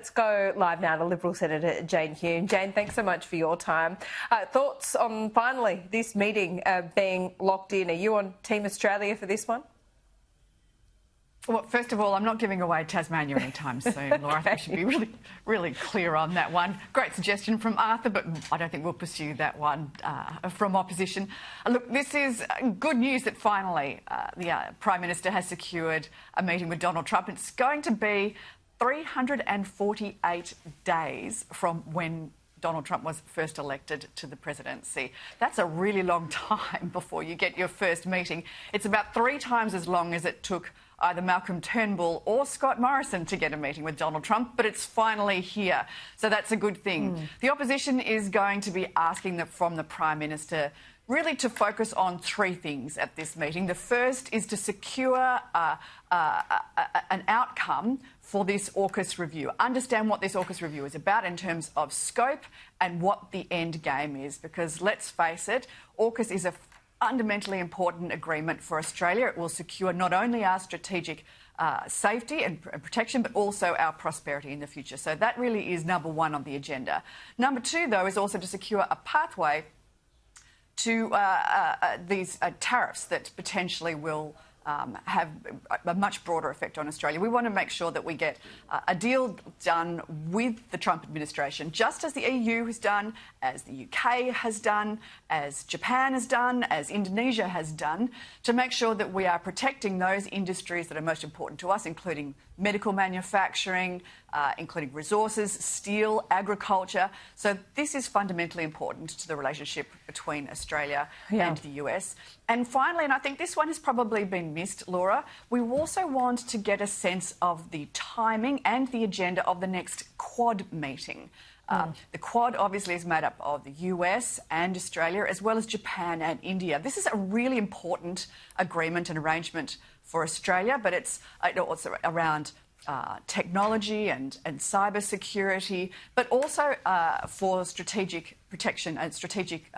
Let's go live now to Liberal Senator Jane Hume. Jane, thanks so much for your time. Thoughts on finally this meeting being locked in? Are you on Team Australia for this one? Well, first of all, I'm not giving away Tasmania anytime soon, Laura. I think we should be really clear on that one. Great suggestion from Arthur, but I don't think we'll pursue that one from opposition. Look, this is good news that finally the Prime Minister has secured a meeting with Donald Trump. It's going to be 348 days from when Donald Trump was first elected to the presidency. That's a really long time before you get your first meeting. It's about 3 times as long as it took either Malcolm Turnbull or Scott Morrison to get a meeting with Donald Trump, but it's finally here. So that's a good thing. The opposition is going to be asking from the Prime Minister really to focus on 3 things at this meeting. The first is to secure an outcome for this AUKUS review. Understand what this AUKUS review is about in terms of scope and what the end game is, because let's face it, AUKUS is a fundamentally important agreement for Australia. It will secure not only our strategic safety and protection, but also our prosperity in the future. So that really is number 1 on the agenda. Number 2, though, is also to secure a pathway to these tariffs that potentially will have a much broader effect on Australia. We want to make sure that we get a deal done with the Trump administration, just as the EU has done, as the UK has done, as Japan has done, as Indonesia has done, to make sure that we are protecting those industries that are most important to us, including medical manufacturing, including resources, steel, agriculture. So this is fundamentally important to the relationship between Australia and the US. And finally, and I think this one has probably been missed, Laura, we also want to get a sense of the timing and the agenda of the next Quad meeting. The Quad obviously is made up of the US and Australia, as well as Japan and India. This is a really important agreement and arrangement for Australia, but it's around technology and cyber security, but also for strategic protection and strategic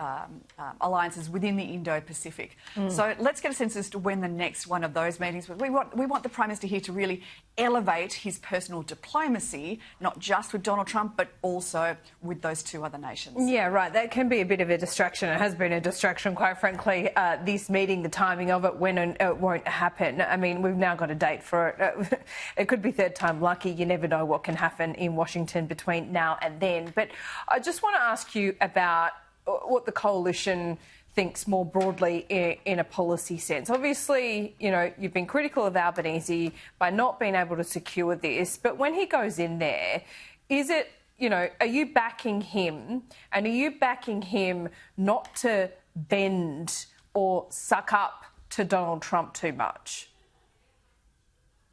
alliances within the Indo-Pacific. So let's get a sense as to when the next one of those meetings. We want the Prime Minister here to really elevate his personal diplomacy, not just with Donald Trump, but also with those 2 other nations. Yeah, right. That can be a bit of a distraction. It has been a distraction, quite frankly, this meeting, the timing of it, when it won't happen. I mean, we've now got a date for it. It could be 3rd time lucky. You never know what can happen in Washington between now and then. But I just want to ask you about what the coalition thinks more broadly in a policy sense. Obviously, you know, you've been critical of Albanese by not being able to secure this, but when he goes in there, is it, you know, are you backing him, and are you backing him not to bend or suck up to Donald Trump too much?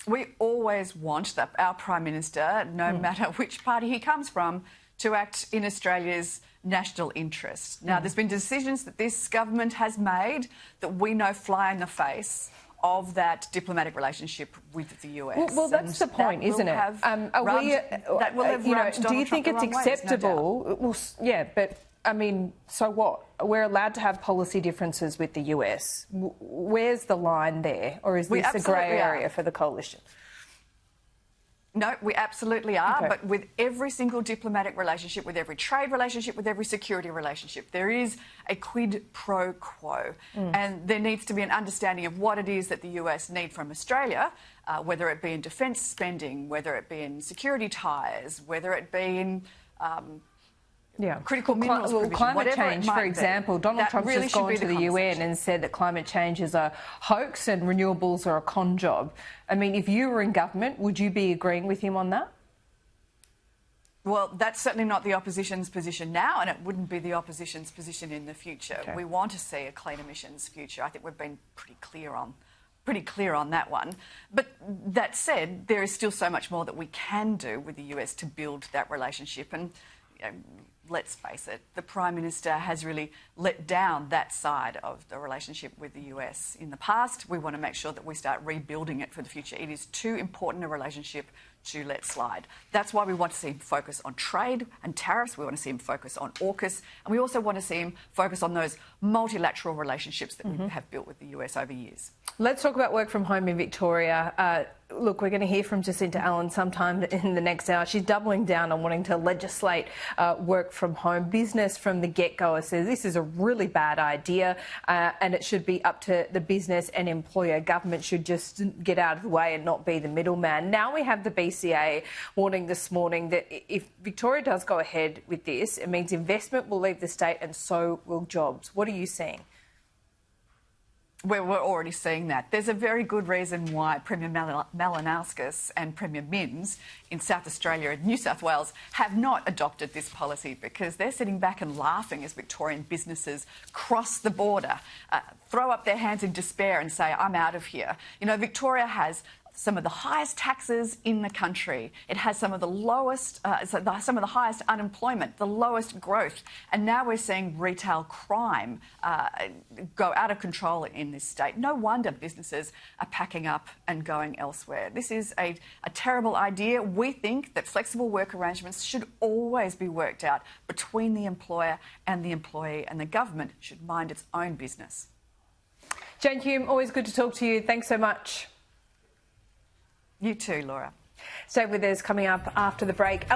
We always want our Prime Minister, no matter which party he comes from, to act in Australia's national interest. Now, there's been decisions that this government has made that we know fly in the face of that diplomatic relationship with the US. Well, that's the point, isn't it? That will have rubbed do you think it's acceptable? No, well, yeah, but I mean, so what? We're allowed to have policy differences with the US. Where's the line there? Or is this a grey area for the coalition? No, we absolutely are, okay. But with every single diplomatic relationship, with every trade relationship, with every security relationship, there is a quid pro quo. And there needs to be an understanding of what it is that the US need from Australia, whether it be in defence spending, whether it be in security ties, whether it be in critical minerals provision, climate change, for example. Donald Trump really just gone to the UN and said that climate change is a hoax and renewables are a con job. I mean, if you were in government, would you be agreeing with him on that? Well, that's certainly not the opposition's position now, and it wouldn't be the opposition's position in the future. Okay. We want to see a clean emissions future. I think we've been pretty clear on that one. But that said, there is still so much more that we can do with the US to build that relationship. And let's face it, the Prime Minister has really let down that side of the relationship with the US in the past. We want to make sure that we start rebuilding it for the future. It is too important a relationship to let slide. That's why we want to see him focus on trade and tariffs. We want to see him focus on AUKUS. And we also want to see him focus on those multilateral relationships that we have built with the US over years. Let's talk about work from home in Victoria. Look, we're going to hear from Jacinta Allen sometime in the next hour. She's doubling down on wanting to legislate work from home. Business from the get-go says this is a really bad idea and it should be up to the business and employer. Government should just get out of the way and not be the middleman. Now we have the BCA warning this morning that if Victoria does go ahead with this, it means investment will leave the state and so will jobs. What are you seeing? We're already seeing that. There's a very good reason why Premier Malinauskas and Premier Minns in South Australia and New South Wales have not adopted this policy, because they're sitting back and laughing as Victorian businesses cross the border, throw up their hands in despair and say, I'm out of here. You know, Victoria has some of the highest taxes in the country. It has some of the lowest, some of the highest unemployment, the lowest growth. And now we're seeing retail crime go out of control in this state. No wonder businesses are packing up and going elsewhere. This is a terrible idea. We think that flexible work arrangements should always be worked out between the employer and the employee, and the government should mind its own business. Jane Hume, always good to talk to you. Thanks so much. You too, Laura. Stay with us. Coming up after the break,